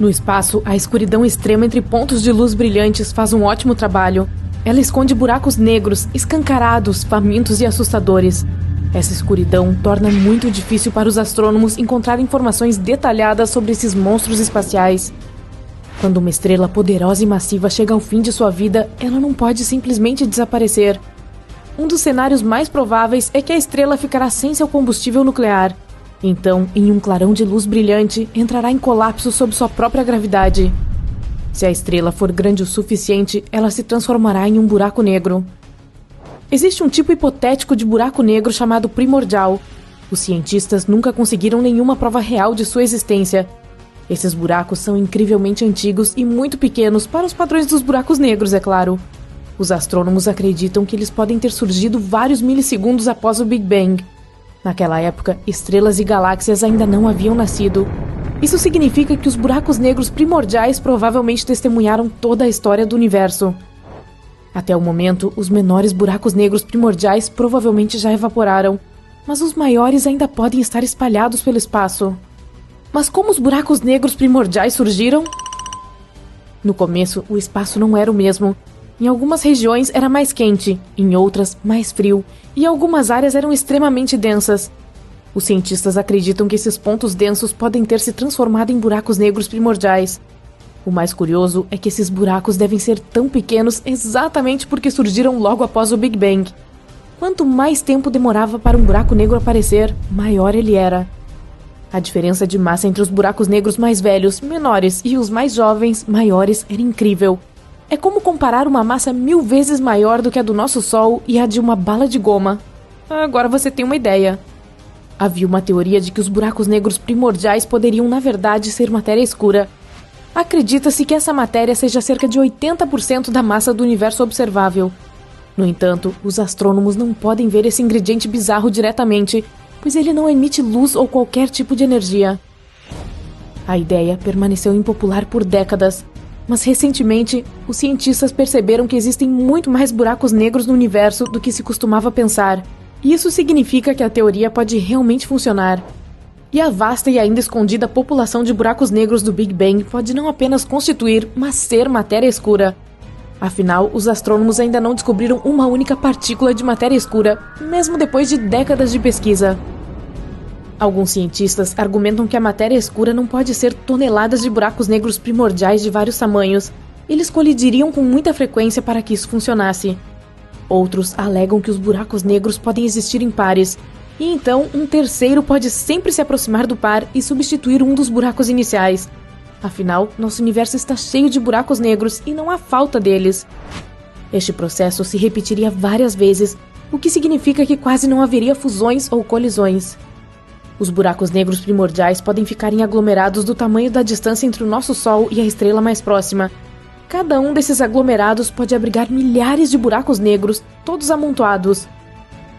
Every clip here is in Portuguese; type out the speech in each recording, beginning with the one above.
No espaço, a escuridão extrema entre pontos de luz brilhantes faz um ótimo trabalho. Ela esconde buracos negros, escancarados, famintos e assustadores. Essa escuridão torna muito difícil para os astrônomos encontrar informações detalhadas sobre esses monstros espaciais. Quando uma estrela poderosa e massiva chega ao fim de sua vida, ela não pode simplesmente desaparecer. Um dos cenários mais prováveis é que a estrela ficará sem seu combustível nuclear. Então, em um clarão de luz brilhante, entrará em colapso sob sua própria gravidade. Se a estrela for grande o suficiente, ela se transformará em um buraco negro. Existe um tipo hipotético de buraco negro chamado primordial. Os cientistas nunca conseguiram nenhuma prova real de sua existência. Esses buracos são incrivelmente antigos e muito pequenos para os padrões dos buracos negros, é claro. Os astrônomos acreditam que eles podem ter surgido vários milissegundos após o Big Bang. Naquela época, estrelas e galáxias ainda não haviam nascido. Isso significa que os buracos negros primordiais provavelmente testemunharam toda a história do universo. Até o momento, os menores buracos negros primordiais provavelmente já evaporaram, mas os maiores ainda podem estar espalhados pelo espaço. Mas como os buracos negros primordiais surgiram? No começo, o espaço não era o mesmo. Em algumas regiões era mais quente, em outras mais frio, e algumas áreas eram extremamente densas. Os cientistas acreditam que esses pontos densos podem ter se transformado em buracos negros primordiais. O mais curioso é que esses buracos devem ser tão pequenos exatamente porque surgiram logo após o Big Bang. Quanto mais tempo demorava para um buraco negro aparecer, maior ele era. A diferença de massa entre os buracos negros mais velhos, menores, e os mais jovens, maiores, era incrível. É como comparar uma massa 1000 vezes maior do que a do nosso Sol e a de uma bala de goma. Agora você tem uma ideia. Havia uma teoria de que os buracos negros primordiais poderiam, na verdade, ser matéria escura. Acredita-se que essa matéria seja cerca de 80% da massa do universo observável. No entanto, os astrônomos não podem ver esse ingrediente bizarro diretamente, pois ele não emite luz ou qualquer tipo de energia. A ideia permaneceu impopular por décadas, mas recentemente, os cientistas perceberam que existem muito mais buracos negros no universo do que se costumava pensar. E isso significa que a teoria pode realmente funcionar. E a vasta e ainda escondida população de buracos negros do Big Bang pode não apenas constituir, mas ser matéria escura. Afinal, os astrônomos ainda não descobriram uma única partícula de matéria escura, mesmo depois de décadas de pesquisa. Alguns cientistas argumentam que a matéria escura não pode ser toneladas de buracos negros primordiais de vários tamanhos. Eles colidiriam com muita frequência para que isso funcionasse. Outros alegam que os buracos negros podem existir em pares, e então um terceiro pode sempre se aproximar do par e substituir um dos buracos iniciais. Afinal, nosso universo está cheio de buracos negros e não há falta deles. Este processo se repetiria várias vezes, o que significa que quase não haveria fusões ou colisões. Os buracos negros primordiais podem ficar em aglomerados do tamanho da distância entre o nosso Sol e a estrela mais próxima. Cada um desses aglomerados pode abrigar milhares de buracos negros, todos amontoados.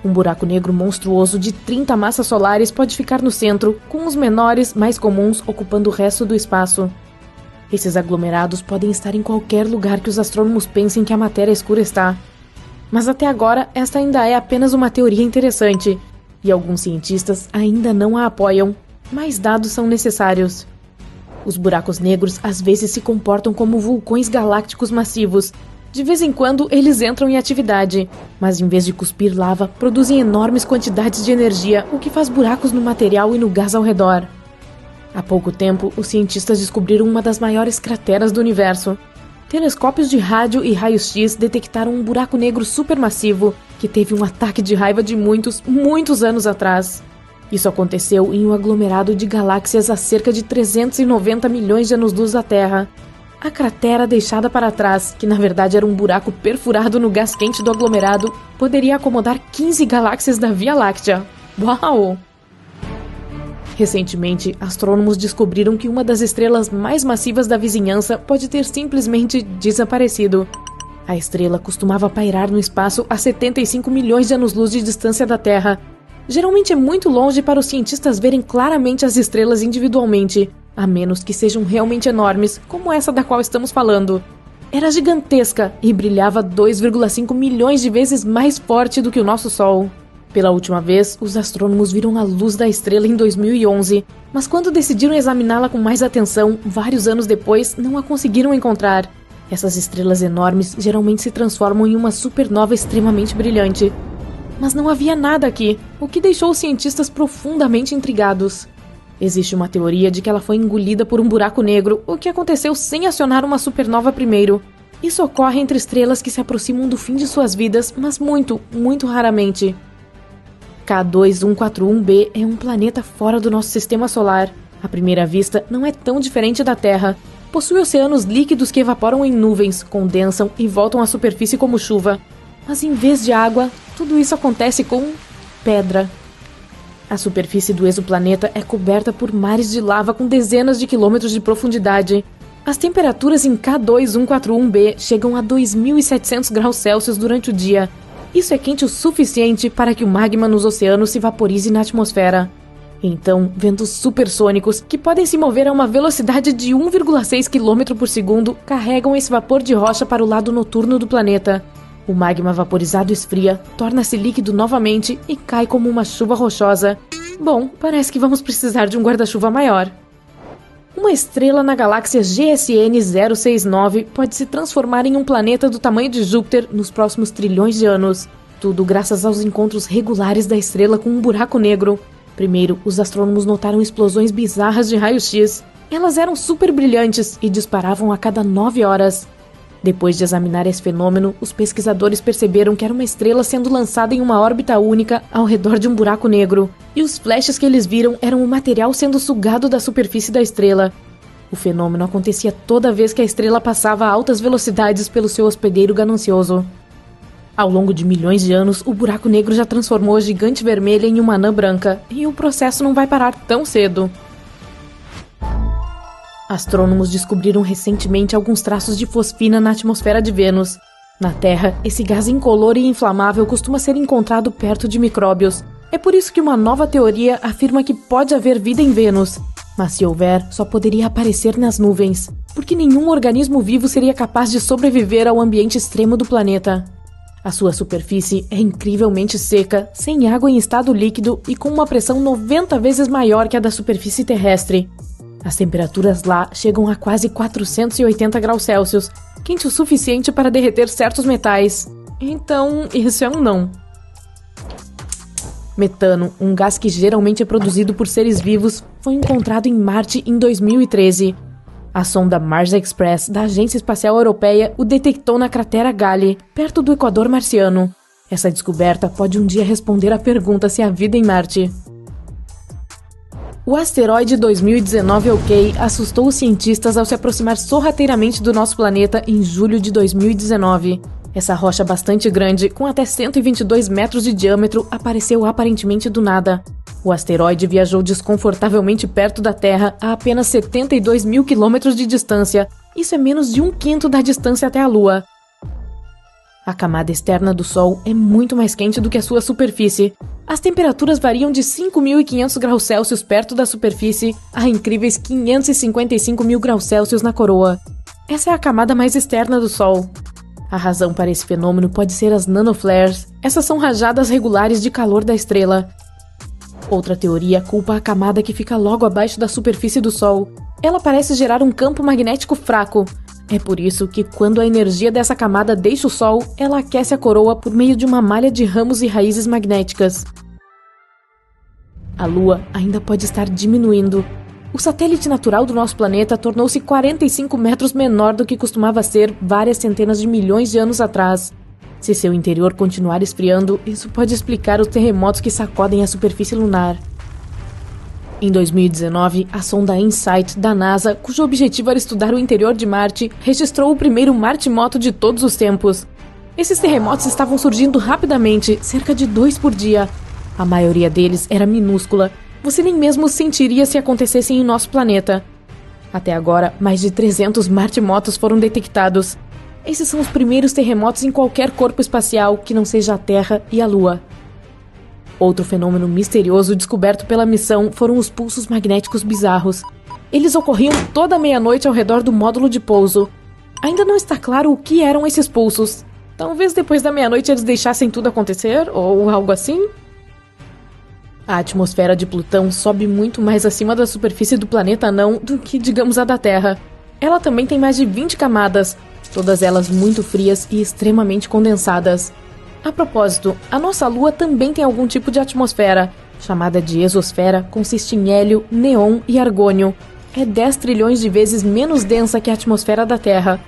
Um buraco negro monstruoso de 30 massas solares pode ficar no centro, com os menores, mais comuns, ocupando o resto do espaço. Esses aglomerados podem estar em qualquer lugar que os astrônomos pensem que a matéria escura está. Mas até agora, esta ainda é apenas uma teoria interessante, e alguns cientistas ainda não a apoiam. Mais dados são necessários. Os buracos negros às vezes se comportam como vulcões galácticos massivos. De vez em quando, eles entram em atividade, mas em vez de cuspir lava, produzem enormes quantidades de energia, o que faz buracos no material e no gás ao redor. Há pouco tempo, os cientistas descobriram uma das maiores crateras do universo. Telescópios de rádio e raios-x detectaram um buraco negro supermassivo que teve um ataque de raiva de muitos anos atrás. Isso aconteceu em um aglomerado de galáxias a cerca de 390 milhões de anos-luz da Terra. A cratera deixada para trás, que na verdade era um buraco perfurado no gás quente do aglomerado, poderia acomodar 15 galáxias da Via Láctea. Uau! Recentemente, astrônomos descobriram que uma das estrelas mais massivas da vizinhança pode ter simplesmente desaparecido. A estrela costumava pairar no espaço a 75 milhões de anos-luz de distância da Terra. Geralmente é muito longe para os cientistas verem claramente as estrelas individualmente, a menos que sejam realmente enormes, como essa da qual estamos falando. Era gigantesca e brilhava 2,5 milhões de vezes mais forte do que o nosso Sol. Pela última vez, os astrônomos viram a luz da estrela em 2011, mas quando decidiram examiná-la com mais atenção, vários anos depois, não a conseguiram encontrar. Essas estrelas enormes geralmente se transformam em uma supernova extremamente brilhante. Mas não havia nada aqui, o que deixou os cientistas profundamente intrigados. Existe uma teoria de que ela foi engolida por um buraco negro, o que aconteceu sem acionar uma supernova primeiro. Isso ocorre entre estrelas que se aproximam do fim de suas vidas, mas muito, muito raramente. K2141b é um planeta fora do nosso sistema solar. À primeira vista, não é tão diferente da Terra. Possui oceanos líquidos que evaporam em nuvens, condensam e voltam à superfície como chuva. Mas em vez de água, tudo isso acontece com pedra. A superfície do exoplaneta é coberta por mares de lava com dezenas de quilômetros de profundidade. As temperaturas em K2141b chegam a 2.700 graus Celsius durante o dia. Isso é quente o suficiente para que o magma nos oceanos se vaporize na atmosfera. Então, ventos supersônicos, que podem se mover a uma velocidade de 1,6 km por segundo, carregam esse vapor de rocha para o lado noturno do planeta. O magma vaporizado esfria, torna-se líquido novamente e cai como uma chuva rochosa. Bom, parece que vamos precisar de um guarda-chuva maior. Uma estrela na galáxia GSN 069 pode se transformar em um planeta do tamanho de Júpiter nos próximos trilhões de anos. Tudo graças aos encontros regulares da estrela com um buraco negro. Primeiro, os astrônomos notaram explosões bizarras de raio-x. Elas eram super brilhantes e disparavam a cada 9 horas. Depois de examinar esse fenômeno, os pesquisadores perceberam que era uma estrela sendo lançada em uma órbita única ao redor de um buraco negro, e os flashes que eles viram eram o material sendo sugado da superfície da estrela. O fenômeno acontecia toda vez que a estrela passava a altas velocidades pelo seu hospedeiro ganancioso. Ao longo de milhões de anos, o buraco negro já transformou a gigante vermelha em uma anã branca, e o processo não vai parar tão cedo. Astrônomos descobriram recentemente alguns traços de fosfina na atmosfera de Vênus. Na Terra, esse gás incolor e inflamável costuma ser encontrado perto de micróbios. É por isso que uma nova teoria afirma que pode haver vida em Vênus. Mas se houver, só poderia aparecer nas nuvens, porque nenhum organismo vivo seria capaz de sobreviver ao ambiente extremo do planeta. A sua superfície é incrivelmente seca, sem água em estado líquido e com uma pressão 90 vezes maior que a da superfície terrestre. As temperaturas lá chegam a quase 480 graus Celsius, quente o suficiente para derreter certos metais. Então, isso é um não. Metano, um gás que geralmente é produzido por seres vivos, foi encontrado em Marte em 2013. A sonda Mars Express da Agência Espacial Europeia o detectou na cratera Gale, perto do Equador marciano. Essa descoberta pode um dia responder à pergunta se há vida em Marte. O asteroide 2019 OK assustou os cientistas ao se aproximar sorrateiramente do nosso planeta em julho de 2019. Essa rocha bastante grande, com até 122 metros de diâmetro, apareceu aparentemente do nada. O asteroide viajou desconfortavelmente perto da Terra a apenas 72 mil quilômetros de distância. Isso é menos de 1/5 da distância até a Lua. A camada externa do Sol é muito mais quente do que a sua superfície. As temperaturas variam de 5.500 graus Celsius perto da superfície a incríveis 555 mil graus Celsius na coroa. Essa é a camada mais externa do Sol. A razão para esse fenômeno pode ser as nanoflares. Essas são rajadas regulares de calor da estrela. Outra teoria culpa a camada que fica logo abaixo da superfície do Sol. Ela parece gerar um campo magnético fraco. É por isso que, quando a energia dessa camada deixa o Sol, ela aquece a coroa por meio de uma malha de ramos e raízes magnéticas. A Lua ainda pode estar diminuindo. O satélite natural do nosso planeta tornou-se 45 metros menor do que costumava ser várias centenas de milhões de anos atrás. Se seu interior continuar esfriando, isso pode explicar os terremotos que sacodem a superfície lunar. Em 2019, a sonda InSight da NASA, cujo objetivo era estudar o interior de Marte, registrou o primeiro maremoto de todos os tempos. Esses terremotos estavam surgindo rapidamente, cerca de 2 por dia. A maioria deles era minúscula. Você nem mesmo sentiria se acontecessem em nosso planeta. Até agora, mais de 300 maremotos foram detectados. Esses são os primeiros terremotos em qualquer corpo espacial que não seja a Terra e a Lua. Outro fenômeno misterioso descoberto pela missão foram os pulsos magnéticos bizarros. Eles ocorriam toda meia-noite ao redor do módulo de pouso. Ainda não está claro o que eram esses pulsos. Talvez depois da meia-noite eles deixassem tudo acontecer, ou algo assim? A atmosfera de Plutão sobe muito mais acima da superfície do planeta anão do que, digamos, a da Terra. Ela também tem mais de 20 camadas, todas elas muito frias e extremamente condensadas. A propósito, a nossa Lua também tem algum tipo de atmosfera, chamada de exosfera, consiste em hélio, neon e argônio. É 10 trilhões de vezes menos densa que a atmosfera da Terra.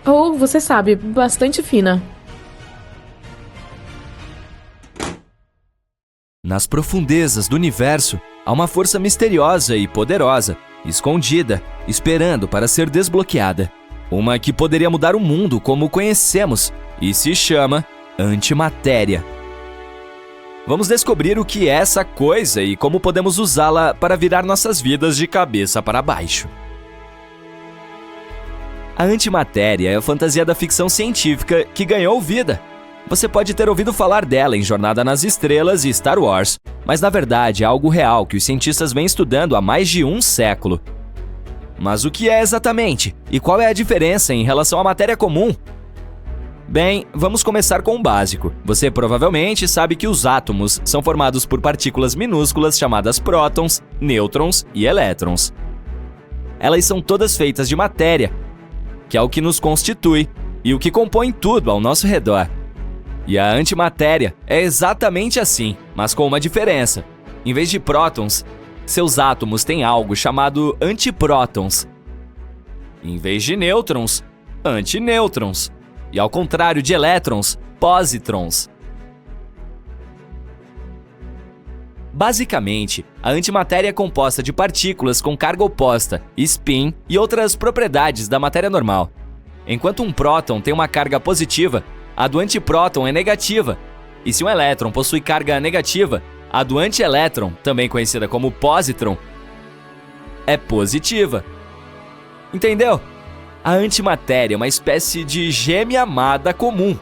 Ou, você sabe, bastante fina. Nas profundezas do universo, há uma força misteriosa e poderosa, escondida, esperando para ser desbloqueada. Uma que poderia mudar o mundo como o conhecemos e se chama antimatéria. Vamos descobrir o que é essa coisa e como podemos usá-la para virar nossas vidas de cabeça para baixo. A antimatéria é a fantasia da ficção científica que ganhou vida. Você pode ter ouvido falar dela em Jornada nas Estrelas e Star Wars, mas na verdade é algo real que os cientistas vêm estudando há mais de um século. Mas o que é exatamente? E qual é a diferença em relação à matéria comum? Bem, vamos começar com o básico. Você provavelmente sabe que os átomos são formados por partículas minúsculas chamadas prótons, nêutrons e elétrons. Elas são todas feitas de matéria, que é o que nos constitui e o que compõe tudo ao nosso redor. E a antimatéria é exatamente assim, mas com uma diferença. Em vez de prótons, seus átomos têm algo chamado antiprótons. Em vez de nêutrons, antinêutrons. E ao contrário de elétrons, pósitrons. Basicamente, a antimatéria é composta de partículas com carga oposta, spin e outras propriedades da matéria normal. Enquanto um próton tem uma carga positiva, a do antipróton é negativa. E se um elétron possui carga negativa, a do antielétron, também conhecida como pósitron, é positiva. Entendeu? A antimatéria é uma espécie de gêmea amada comum.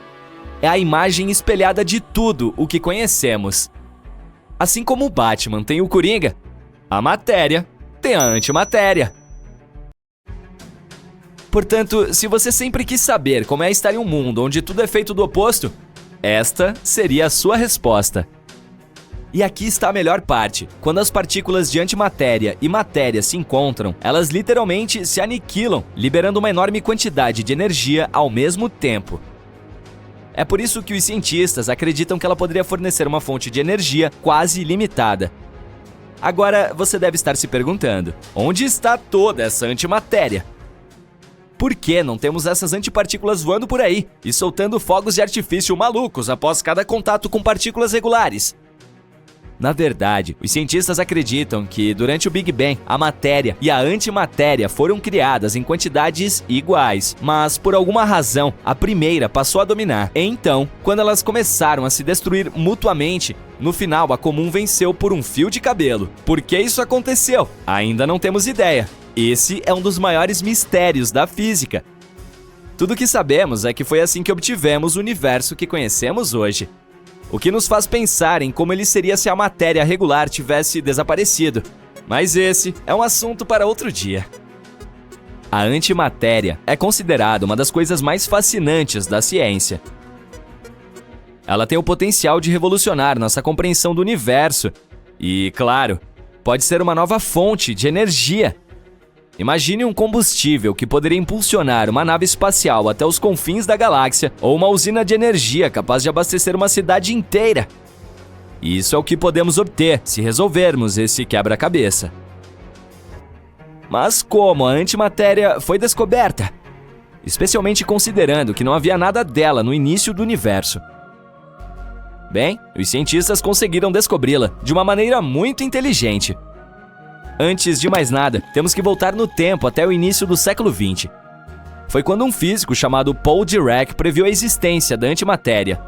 É a imagem espelhada de tudo o que conhecemos. Assim como o Batman tem o Coringa, a matéria tem a antimatéria. Portanto, se você sempre quis saber como é estar em um mundo onde tudo é feito do oposto, esta seria a sua resposta. E aqui está a melhor parte. Quando as partículas de antimatéria e matéria se encontram, elas literalmente se aniquilam, liberando uma enorme quantidade de energia ao mesmo tempo. É por isso que os cientistas acreditam que ela poderia fornecer uma fonte de energia quase ilimitada. Agora, você deve estar se perguntando, onde está toda essa antimatéria? Por que não temos essas antipartículas voando por aí e soltando fogos de artifício malucos após cada contato com partículas regulares? Na verdade, os cientistas acreditam que, durante o Big Bang, a matéria e a antimatéria foram criadas em quantidades iguais, mas, por alguma razão, a primeira passou a dominar. Então, quando elas começaram a se destruir mutuamente, no final a comum venceu por um fio de cabelo. Por que isso aconteceu? Ainda não temos ideia. Esse é um dos maiores mistérios da física. Tudo o que sabemos é que foi assim que obtivemos o universo que conhecemos hoje. O que nos faz pensar em como ele seria se a matéria regular tivesse desaparecido. Mas esse é um assunto para outro dia. A antimatéria é considerada uma das coisas mais fascinantes da ciência. Ela tem o potencial de revolucionar nossa compreensão do universo e, claro, pode ser uma nova fonte de energia. Imagine um combustível que poderia impulsionar uma nave espacial até os confins da galáxia ou uma usina de energia capaz de abastecer uma cidade inteira. Isso é o que podemos obter se resolvermos esse quebra-cabeça. Mas como a antimatéria foi descoberta? Especialmente considerando que não havia nada dela no início do universo. Bem, os cientistas conseguiram descobri-la de uma maneira muito inteligente. Antes de mais nada, temos que voltar no tempo até o início do século XX. Foi quando um físico chamado Paul Dirac previu a existência da antimatéria.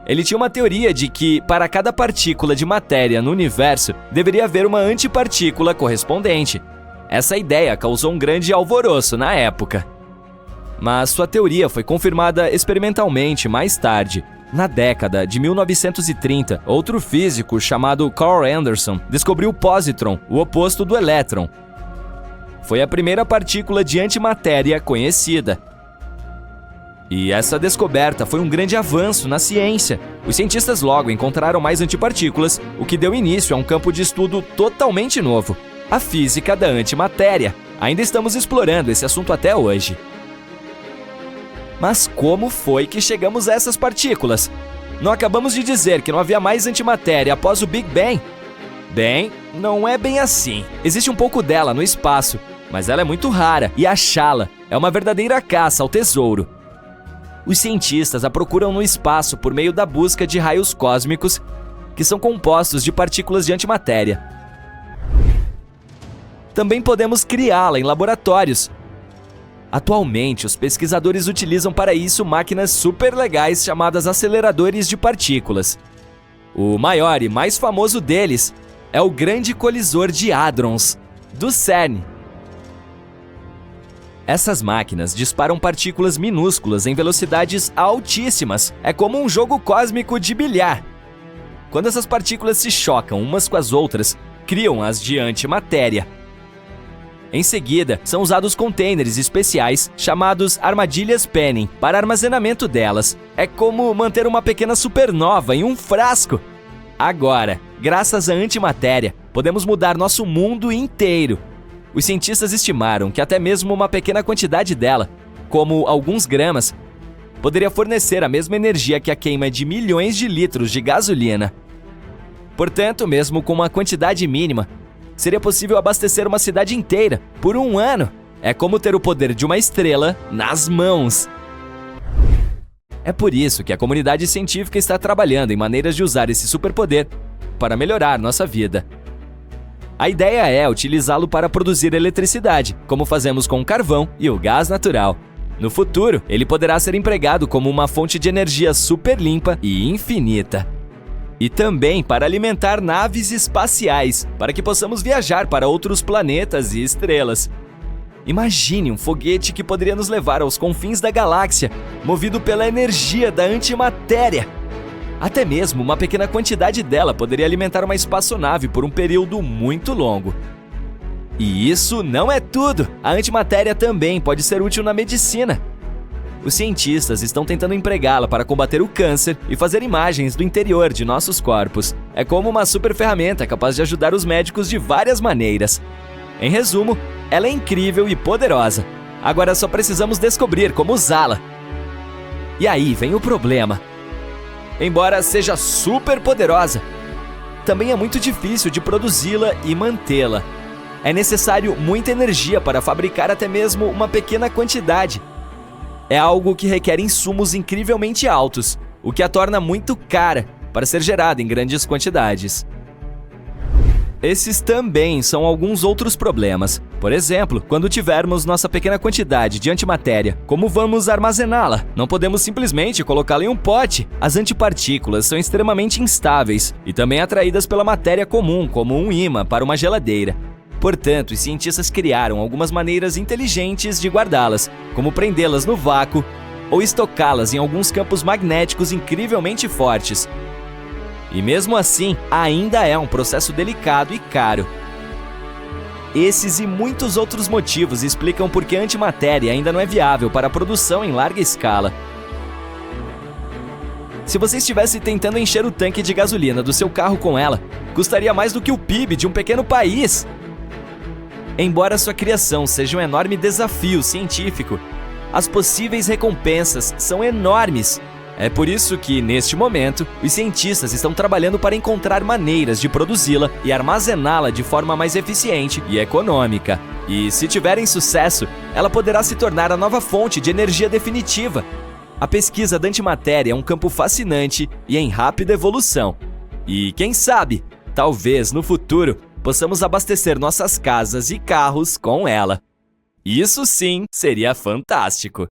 Ele tinha uma teoria de que, para cada partícula de matéria no universo, deveria haver uma antipartícula correspondente. Essa ideia causou um grande alvoroço na época. Mas sua teoria foi confirmada experimentalmente mais tarde. Na década de 1930, outro físico chamado Carl Anderson descobriu o pósitron, o oposto do elétron. Foi a primeira partícula de antimatéria conhecida. E essa descoberta foi um grande avanço na ciência. Os cientistas logo encontraram mais antipartículas, o que deu início a um campo de estudo totalmente novo: a física da antimatéria. Ainda estamos explorando esse assunto até hoje. Mas como foi que chegamos a essas partículas? Não acabamos de dizer que não havia mais antimatéria após o Big Bang? Bem, não é bem assim. Existe um pouco dela no espaço, mas ela é muito rara e achá-la é uma verdadeira caça ao tesouro. Os cientistas a procuram no espaço por meio da busca de raios cósmicos, que são compostos de partículas de antimatéria. Também podemos criá-la em laboratórios. Atualmente, os pesquisadores utilizam para isso máquinas super legais chamadas aceleradores de partículas. O maior e mais famoso deles é o Grande Colisor de Hadrons, do CERN. Essas máquinas disparam partículas minúsculas em velocidades altíssimas. É como um jogo cósmico de bilhar. Quando essas partículas se chocam umas com as outras, criam-as de antimatéria. Em seguida, são usados containers especiais chamados armadilhas Penning para armazenamento delas. É como manter uma pequena supernova em um frasco. Agora, graças à antimatéria, podemos mudar nosso mundo inteiro. Os cientistas estimaram que até mesmo uma pequena quantidade dela, como alguns gramas, poderia fornecer a mesma energia que a queima de milhões de litros de gasolina. Portanto, mesmo com uma quantidade mínima, seria possível abastecer uma cidade inteira por um ano. É como ter o poder de uma estrela nas mãos. É por isso que a comunidade científica está trabalhando em maneiras de usar esse superpoder para melhorar nossa vida. A ideia é utilizá-lo para produzir eletricidade, como fazemos com o carvão e o gás natural. No futuro, ele poderá ser empregado como uma fonte de energia super limpa e infinita. E também para alimentar naves espaciais, para que possamos viajar para outros planetas e estrelas. Imagine um foguete que poderia nos levar aos confins da galáxia, movido pela energia da antimatéria. Até mesmo uma pequena quantidade dela poderia alimentar uma espaçonave por um período muito longo. E isso não é tudo! A antimatéria também pode ser útil na medicina. Os cientistas estão tentando empregá-la para combater o câncer e fazer imagens do interior de nossos corpos. É como uma super ferramenta capaz de ajudar os médicos de várias maneiras. Em resumo, ela é incrível e poderosa. Agora só precisamos descobrir como usá-la. E aí vem o problema. Embora seja super poderosa, também é muito difícil de produzi-la e mantê-la. É necessário muita energia para fabricar até mesmo uma pequena quantidade. É algo que requer insumos incrivelmente altos, o que a torna muito cara para ser gerada em grandes quantidades. Esses também são alguns outros problemas. Por exemplo, quando tivermos nossa pequena quantidade de antimatéria, como vamos armazená-la? Não podemos simplesmente colocá-la em um pote. As antipartículas são extremamente instáveis e também atraídas pela matéria comum, como um ímã para uma geladeira. Portanto, os cientistas criaram algumas maneiras inteligentes de guardá-las, como prendê-las no vácuo ou estocá-las em alguns campos magnéticos incrivelmente fortes. E mesmo assim, ainda é um processo delicado e caro. Esses e muitos outros motivos explicam por que a antimatéria ainda não é viável para a produção em larga escala. Se você estivesse tentando encher o tanque de gasolina do seu carro com ela, custaria mais do que o PIB de um pequeno país. Embora sua criação seja um enorme desafio científico, as possíveis recompensas são enormes. É por isso que, neste momento, os cientistas estão trabalhando para encontrar maneiras de produzi-la e armazená-la de forma mais eficiente e econômica. E, se tiverem sucesso, ela poderá se tornar a nova fonte de energia definitiva. A pesquisa da antimatéria é um campo fascinante e em rápida evolução. E, quem sabe, talvez no futuro, possamos abastecer nossas casas e carros com ela. Isso sim seria fantástico!